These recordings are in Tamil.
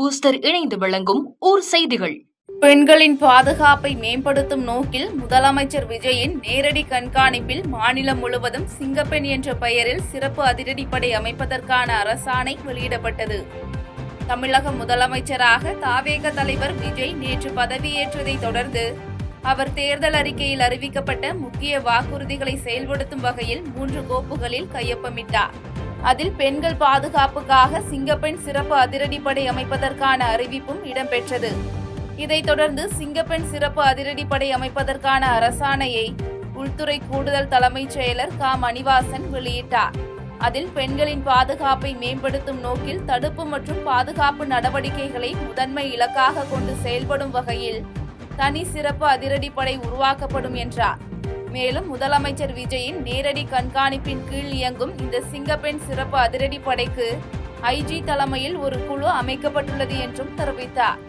பூஸ்டர் இணைந்து வழங்கும் ஊர் செய்திகள். பெண்களின் பாதுகாப்பை மேம்படுத்தும் நோக்கில் முதலமைச்சர் விஜயின் நேரடி கண்காணிப்பில் மாநிலம் முழுவதும் சிங்கப்பெண் என்ற பெயரில் சிறப்பு அதிரடிப்படை அமைப்பதற்கான அரசாணை வெளியிடப்பட்டது. தமிழக முதலமைச்சராக தாவேக தலைவர் விஜய் நேற்று பதவியேற்றதை தொடர்ந்து அவர் தேர்தல் அறிக்கையில் அறிவிக்கப்பட்ட முக்கிய வாக்குறுதிகளை செயல்படுத்தும் வகையில் 3 கோப்புகளில் கையொப்பமிட்டார். அதில் பெண்கள் பாதுகாப்புக்காக சிங்கப்பெண் சிறப்பு அதிரடிப்படை அமைப்பதற்கான அறிவிப்பும் இடம்பெற்றது. இதைத் தொடர்ந்து சிங்கப்பெண் சிறப்பு அதிரடிப்படை அமைப்பதற்கான அரசாணையை உள்துறை கூடுதல் தலைமைச் செயலர் க. மணிவாசன் வெளியிட்டார். அதில் பெண்களின் பாதுகாப்பை மேம்படுத்தும் நோக்கில் தடுப்பு மற்றும் பாதுகாப்பு நடவடிக்கைகளை முதன்மை இலக்காக கொண்டு செயல்படும் வகையில் தனி சிறப்பு அதிரடிப்படை உருவாக்கப்படும் என்றார். மேலும் முதலமைச்சர் விஜயின் நேரடி கண்காணிப்பின் கீழ் இயங்கும் இந்த சிங்கப்பெண் சிறப்பு அதிரடிப்படைக்கு ஐஜி தலைமையில் ஒரு குழு அமைக்கப்பட்டுள்ளது என்றும் தெரிவித்தார்.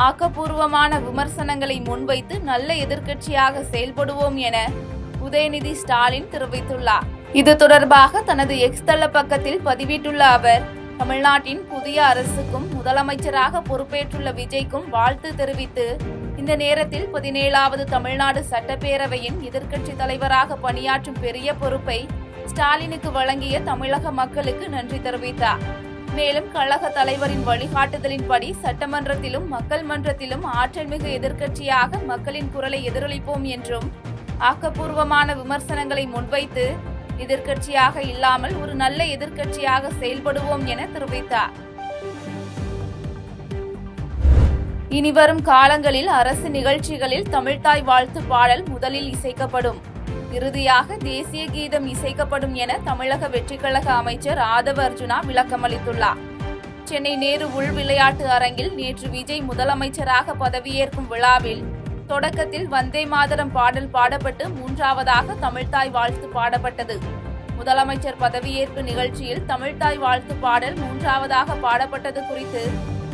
ஆக்கப்பூர்வமான விமர்சனங்களை முன்வைத்து நல்ல எதிர்க்கட்சியாக செயல்படுவோம் என உதயநிதி ஸ்டாலின் தெரிவித்துள்ளார். இது தொடர்பாக தனது எக்ஸ் தள பக்கத்தில் பதிவிட்டுள்ள அவர், தமிழ்நாட்டின் புதிய அரசுக்கும் முதலமைச்சராக பொறுப்பேற்றுள்ள விஜய்க்கும் வாழ்த்து தெரிவித்து, இந்த நேரத்தில் 17வது தமிழ்நாடு சட்டப்பேரவையின் எதிர்க்கட்சி தலைவராக பணியாற்றும் பெரிய பொறுப்பை ஸ்டாலினுக்கு வழங்கிய தமிழக மக்களுக்கு நன்றி தெரிவித்தார். மேலும் கழக தலைவரின் வழிகாட்டுதலின்படி சட்டமன்றத்திலும் மக்கள் மன்றத்திலும் ஆற்றல்மிகு எதிர்க்கட்சியாக மக்களின் குரலை எதிரொலிப்போம் என்றும், ஆக்கப்பூர்வமான விமர்சனங்களை முன்வைத்து எதிர்க்கட்சியாக இல்லாமல் ஒரு நல்ல எதிர்க்கட்சியாக செயல்படுவோம் என தெரிவித்தார். இனிவரும் காலங்களில் அரசு நிகழ்ச்சிகளில் தமிழ்த்தாய் வாழ்த்து பாடல் முதலில் இசைக்கப்படும், இறுதியாக தேசிய கீதம் இசைக்கப்படும் என தமிழக வெற்றிக்கழக அமைச்சர் ஆதவ அர்ஜுனா விளக்கமளித்துள்ளார். சென்னை நேரு உள் விளையாட்டு அரங்கில் நேற்று விஜய் முதலமைச்சராக பதவியேற்கும் விழாவில் தொடக்கத்தில் வந்தே மாதரம் பாடல் பாடப்பட்டு 3வதாக தமிழ்த்தாய் வாழ்த்து பாடப்பட்டது. முதலமைச்சர் பதவியேற்பு நிகழ்ச்சியில் தமிழ்த்தாய் வாழ்த்து பாடல் 3வதாக பாடப்பட்டது குறித்து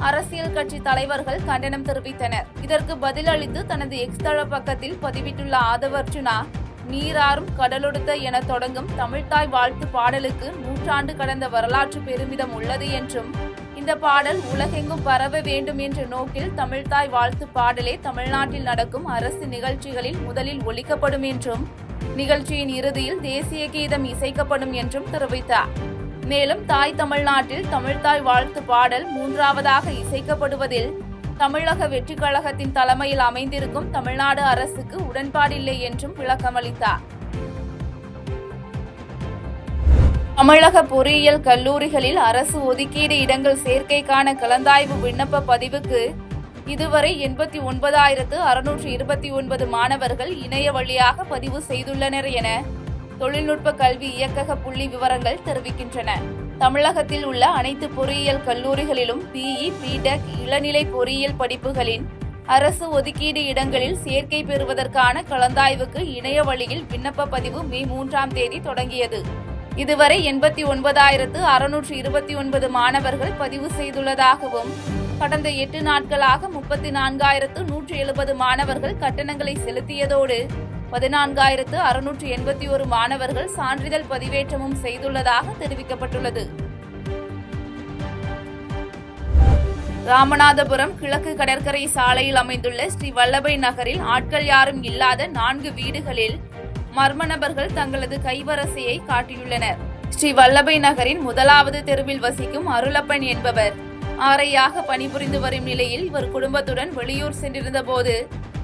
அரசியல் கட்சி தலைவர்கள் கண்டனம் தெரிவித்தனர். இதற்கு பதிலளித்து தனது எக்ஸ் தள பக்கத்தில் பதிவிட்டுள்ள ஆதவ அர்ஜுனா, நீராறும் கடலொடுத்த என தொடங்கும் தமிழ்த்தாய் வாழ்த்து பாடலுக்கு 100 ஆண்டு கடந்த வரலாற்று பெருமிதம் உள்ளது என்றும், இந்த பாடல் உலகெங்கும் பரவ வேண்டும் என்ற நோக்கில் தமிழ்த்தாய் வாழ்த்து பாடலே தமிழ்நாட்டில் நடக்கும் அரசு நிகழ்ச்சிகளில் முதலில் ஒலிக்கப்படும் என்றும், நிகழ்ச்சியின் இறுதியில் தேசிய கீதம் இசைக்கப்படும் என்றும் தெரிவித்தார். மேலும் தாய் தமிழ்நாட்டில் தமிழ்த்தாய் வாழ்த்து பாடல் 3வதாக இசைக்கப்படுவதில் தமிழக வெற்றி கழகத்தின் தலைமையில் அமைந்திருக்கும் தமிழ்நாடு அரசுக்கு உடன்பாடில்லை என்றும் விளக்கமளித்தார். தமிழக பொறியியல் கல்லூரிகளில் அரசு ஒதுக்கீடு இடங்கள் சேர்க்கைக்கான கலந்தாய்வு விண்ணப்ப பதிவுக்கு இதுவரை 89,629 மாணவர்கள் இணைய வழியாக பதிவு செய்துள்ளனர் என தொழில்நுட்ப கல்வி இயக்கக புள்ளி விவரங்கள் தெரிவிக்கின்றன. தமிழகத்தில் உள்ள அனைத்து பொறியியல் கல்லூரிகளிலும் பிஇ, பிடெக், இளநிலை பொறியியல் படிப்புகளின் அரசு ஒதுக்கீடு இடங்களில் சேர்க்கை பெறுவதற்கான கலந்தாய்வுக்கு இணைய வழியில் விண்ணப்ப பதிவு மே 3ஆம் தேதி தொடங்கியது. இதுவரை 89,629 மாணவர்கள் பதிவு செய்துள்ளதாகவும், கடந்த 8 நாட்களாக 34,170 மாணவர்கள் கட்டணங்களை செலுத்தியதோடு 14,681 மாணவர்கள் சான்றிதழ் பதிவேற்றமும் செய்துள்ளதாக தெரிவிக்கப்பட்டுள்ளது. ராமநாதபுரம் கிழக்கு கடற்கரை சாலையில் அமைந்துள்ள ஸ்ரீ வல்லபை நகரில் ஆட்கள் யாரும் இல்லாத 4 வீடுகளில் மர்ம நபர்கள் தங்களது கைவரிசையை காட்டியுள்ளனர். ஸ்ரீ வல்லபை நகரின் 1வது தெருவில் வசிக்கும் அருளப்பன் என்பவர் ஆரையாக பணிபுரிந்து வரும் நிலையில் இவர் குடும்பத்துடன் வெளியூர் சென்றிருந்த போது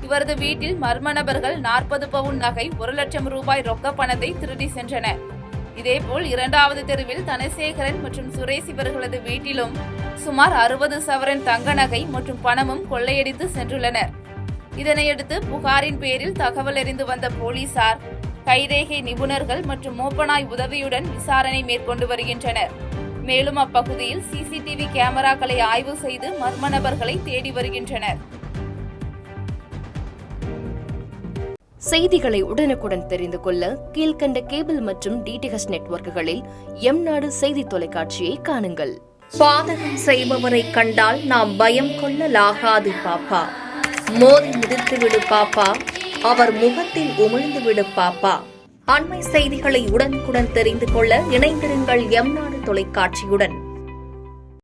இவரது வீட்டில் மர்ம நபர்கள் 40 பவுன் நகை, 1 லட்சம் ரூபாய் ரொக்க பணத்தை திருடி சென்றனர். இதேபோல் 2வது தெருவில் தனசேகரன் மற்றும் சுரேஷ் இவர்களது வீட்டிலும் சுமார் 60 சவரன் தங்க நகை மற்றும் பணமும் கொள்ளையடித்து சென்றுள்ளனர். இதனையடுத்து புகாரின் பேரில் தகவல் அறிந்து வந்த போலீசார் கைரேகை நிபுணர்கள் மற்றும் மோப்பனாய் உதவியுடன் விசாரணை மேற்கொண்டு வருகின்றனர். மேலும் அப்பகுதியில் சிசிடிவி கேமராக்களை ஆய்வு செய்து மர்ம நபர்களை தேடி வருகின்றனர். செய்திகளை உடனுக்குடன் தெரிந்து கொள்ள கீழ்கண்ட கேபிள் மற்றும் டிடிஎச் நெட்வொர்க்குகளில் எம்நாடு செய்தி தொலைக்காட்சியை காணுங்கள். பாதகம் செய்பவரை கண்டால் நாம் பயம் கொள்ளலாகாது பாப்பா. மோதி மிதித்துவிடு பாப்பா, அவர் முகத்தில் உமிழ்ந்துவிடு பாப்பா. அண்மை செய்திகளை உடனுக்குடன் தெரிந்து கொள்ள இணைந்திருங்கள் எம்நாடு தொலைக்காட்சியுடன்.